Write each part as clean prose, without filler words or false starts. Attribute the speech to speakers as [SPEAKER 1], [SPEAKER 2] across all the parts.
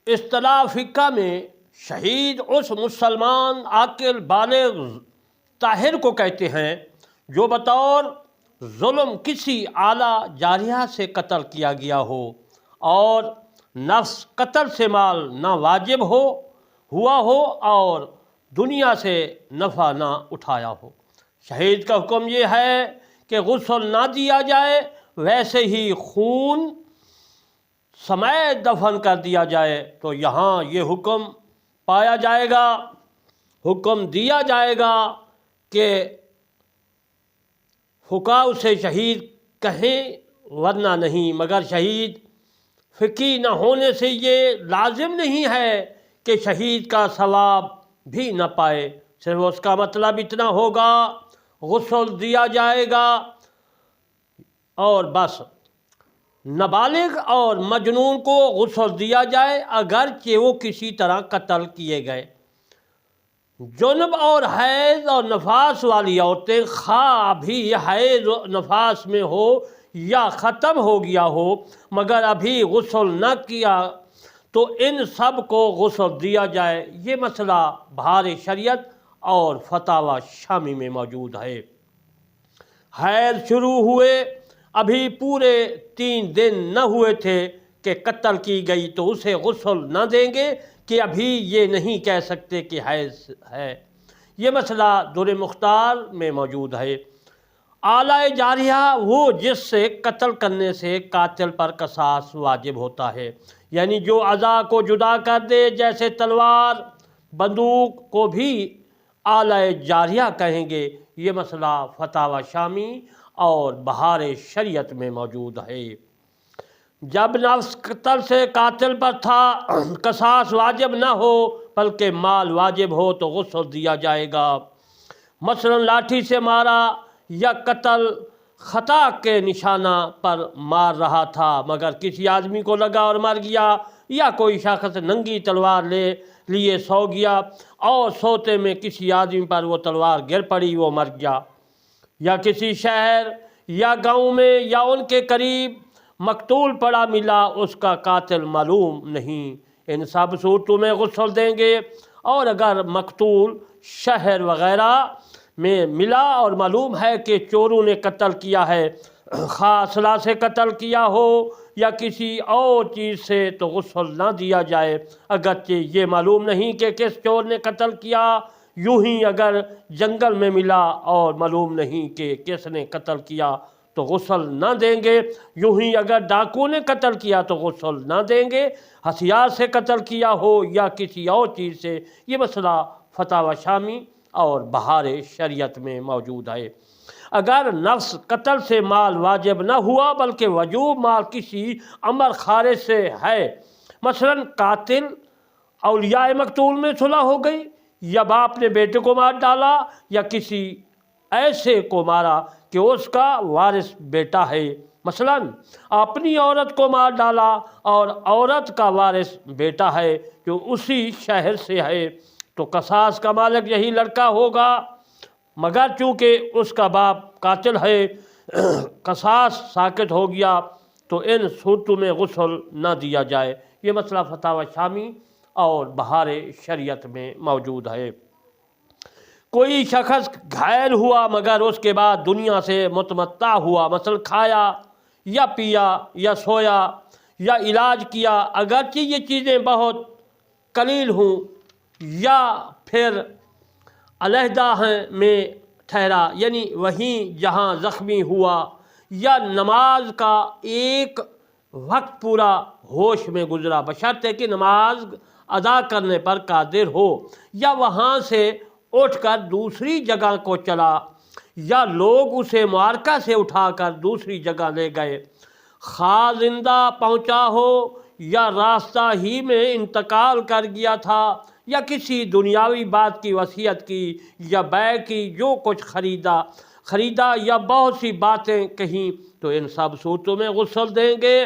[SPEAKER 1] اصطلاح فقہ میں شہید اس مسلمان عاقل بالغ طاہر کو کہتے ہیں جو بطور ظلم کسی اعلیٰ جاریہ سے قتل کیا گیا ہو اور نفس قتل سے مال نہ واجب ہوا ہو اور دنیا سے نفع نہ اٹھایا ہو۔ شہید کا حکم یہ ہے کہ غسل نہ دیا جائے، ویسے ہی خون سمیت دفن کر دیا جائے۔ تو یہاں یہ حکم پایا جائے گا، حکم دیا جائے گا کہ فقہاء اسے شہید کہیں ورنہ نہیں، مگر شہید فقی نہ ہونے سے یہ لازم نہیں ہے کہ شہید کا ثواب بھی نہ پائے، صرف اس کا مطلب اتنا ہوگا غسل دیا جائے گا اور بس۔ نابالغ اور مجنون کو غسل دیا جائے اگرچہ وہ کسی طرح قتل کیے گئے۔ جنب اور حیض اور نفاس والی عورتیں خواہ ابھی حیض و نفاس میں ہو یا ختم ہو گیا ہو مگر ابھی غسل نہ کیا تو ان سب کو غسل دیا جائے۔ یہ مسئلہ بہار شریعت اور فتاوی شامی میں موجود ہے۔ حیض شروع ہوئے ابھی پورے 3 دن نہ ہوئے تھے کہ قتل کی گئی تو اسے غسل نہ دیں گے کہ ابھی یہ نہیں کہہ سکتے کہ حیض ہے۔ یہ مسئلہ در مختار میں موجود ہے۔ اعلیٰ جاریہ وہ جس سے قتل کرنے سے قاتل پر قصاص واجب ہوتا ہے، یعنی جو اعضاء کو جدا کر دے، جیسے تلوار بندوق کو بھی اعلیٰ جاریہ کہیں گے۔ یہ مسئلہ فتاوی شامی اور بہار شریعت میں موجود ہے۔ جب نفس قتل سے قاتل پر تھا، قصاص واجب نہ ہو بلکہ مال واجب ہو تو غسل دیا جائے گا۔ مثلا لاٹھی سے مارا یا قتل خطا کے نشانہ پر مار رہا تھا مگر کسی آدمی کو لگا اور مر گیا، یا کوئی شخص ننگی تلوار لیے سو گیا اور سوتے میں کسی آدمی پر وہ تلوار گر پڑی، وہ مر گیا، یا کسی شہر یا گاؤں میں یا ان کے قریب مقتول پڑا ملا، اس کا قاتل معلوم نہیں، ان سب صورتوں میں غسل دیں گے۔ اور اگر مقتول شہر وغیرہ میں ملا اور معلوم ہے کہ چوروں نے قتل کیا ہے، خواہ اسلحہ سے قتل کیا ہو یا کسی اور چیز سے، تو غسل نہ دیا جائے، اگرچہ یہ معلوم نہیں کہ کس چور نے قتل کیا۔ یوں ہی اگر جنگل میں ملا اور معلوم نہیں کہ کس نے قتل کیا تو غسل نہ دیں گے۔ یوں ہی اگر ڈاکو نے قتل کیا تو غسل نہ دیں گے، ہتھیار سے قتل کیا ہو یا کسی اور چیز سے۔ یہ مسئلہ فتاوی شامی اور بہار شریعت میں موجود ہے۔ اگر نفس قتل سے مال واجب نہ ہوا بلکہ وجوب مال کسی امر خارج سے ہے، مثلا قاتل اولیاء مقتول میں صلح ہو گئی، یا باپ نے بیٹے کو مار ڈالا، یا کسی ایسے کو مارا کہ اس کا وارث بیٹا ہے، مثلا اپنی عورت کو مار ڈالا اور عورت کا وارث بیٹا ہے جو اسی شہر سے ہے، تو قصاص کا مالک یہی لڑکا ہوگا، مگر چونکہ اس کا باپ قاتل ہے قصاص ساقط ہو گیا تو ان صورتوں میں غسل نہ دیا جائے۔ یہ مسئلہ فتاوی شامی اور بہار شریعت میں موجود ہے۔ کوئی شخص گھائل ہوا مگر اس کے بعد دنیا سے متمتع ہوا، مثلا کھایا یا پیا یا سویا یا علاج کیا، اگرچہ یہ چیزیں بہت قلیل ہوں، یا پھر علیحدہ میں ٹھہرا، یعنی وہیں جہاں زخمی ہوا، یا نماز کا ایک وقت پورا ہوش میں گزرا بشرطے کہ نماز ادا کرنے پر قادر ہو، یا وہاں سے اٹھ کر دوسری جگہ کو چلا، یا لوگ اسے معرکہ سے اٹھا کر دوسری جگہ لے گئے، خواہ زندہ پہنچا ہو یا راستہ ہی میں انتقال کر گیا تھا، یا کسی دنیاوی بات کی وصیت کی یا بیع کی، جو کچھ خریدا یا بہت سی باتیں کہیں، تو ان سب صورتوں میں غسل دیں گے۔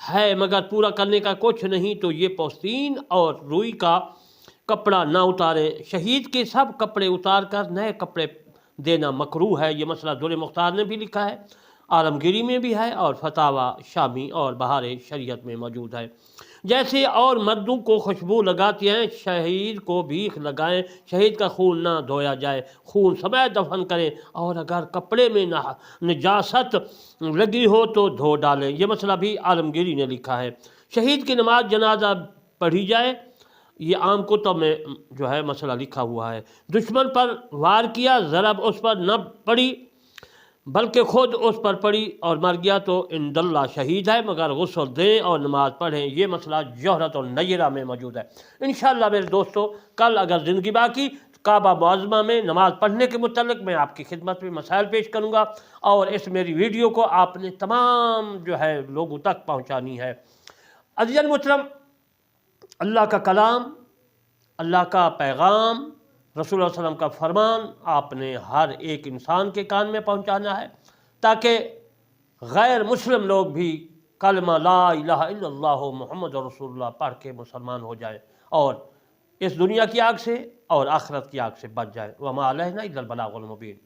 [SPEAKER 1] ہے مگر پورا کرنے کا کچھ نہیں تو یہ پوستین اور روئی کا کپڑا نہ اتاریں۔ شہید کے سب کپڑے اتار کر نئے کپڑے دینا مکروہ ہے۔ یہ مسئلہ در مختار نے بھی لکھا ہے، عالمگیری میں بھی ہے اور فتاوی شامی اور بہار شریعت میں موجود ہے۔ جیسے اور مردوں کو خوشبو لگاتے ہیں شہید کو بھی لگائیں۔ شہید کا خون نہ دھویا جائے، خون سمیت دفن کریں، اور اگر کپڑے میں نجاست لگی ہو تو دھو ڈالیں۔ یہ مسئلہ بھی عالمگیری نے لکھا ہے۔ شہید کی نماز جنازہ پڑھی جائے، یہ عام کتب میں جو ہے مسئلہ لکھا ہوا ہے۔ دشمن پر وار کیا، ضرب اس پر نہ پڑی بلکہ خود اس پر پڑی اور مر گیا تو عند اللہ شہید ہے، مگر غسل دیں اور نماز پڑھیں۔ یہ مسئلہ جوہرۃ النیرہ میں موجود ہے۔ انشاءاللہ میرے دوستو، کل اگر زندگی باقی کعبہ معظمہ میں نماز پڑھنے کے متعلق میں آپ کی خدمت میں مسائل پیش کروں گا، اور اس میری ویڈیو کو آپ نے تمام جو ہے لوگوں تک پہنچانی ہے۔ عزیزان محترم، اللہ کا کلام، اللہ کا پیغام، رسول اللہ صلی اللہ علیہ وسلم کا فرمان آپ نے ہر ایک انسان کے کان میں پہنچانا ہے، تاکہ غیر مسلم لوگ بھی کلمہ لا الہ الا اللہ محمد رسول اللہ پڑھ کے مسلمان ہو جائیں اور اس دنیا کی آگ سے اور آخرت کی آگ سے بچ جائیں۔ وما علینا الا البلاغ المبین۔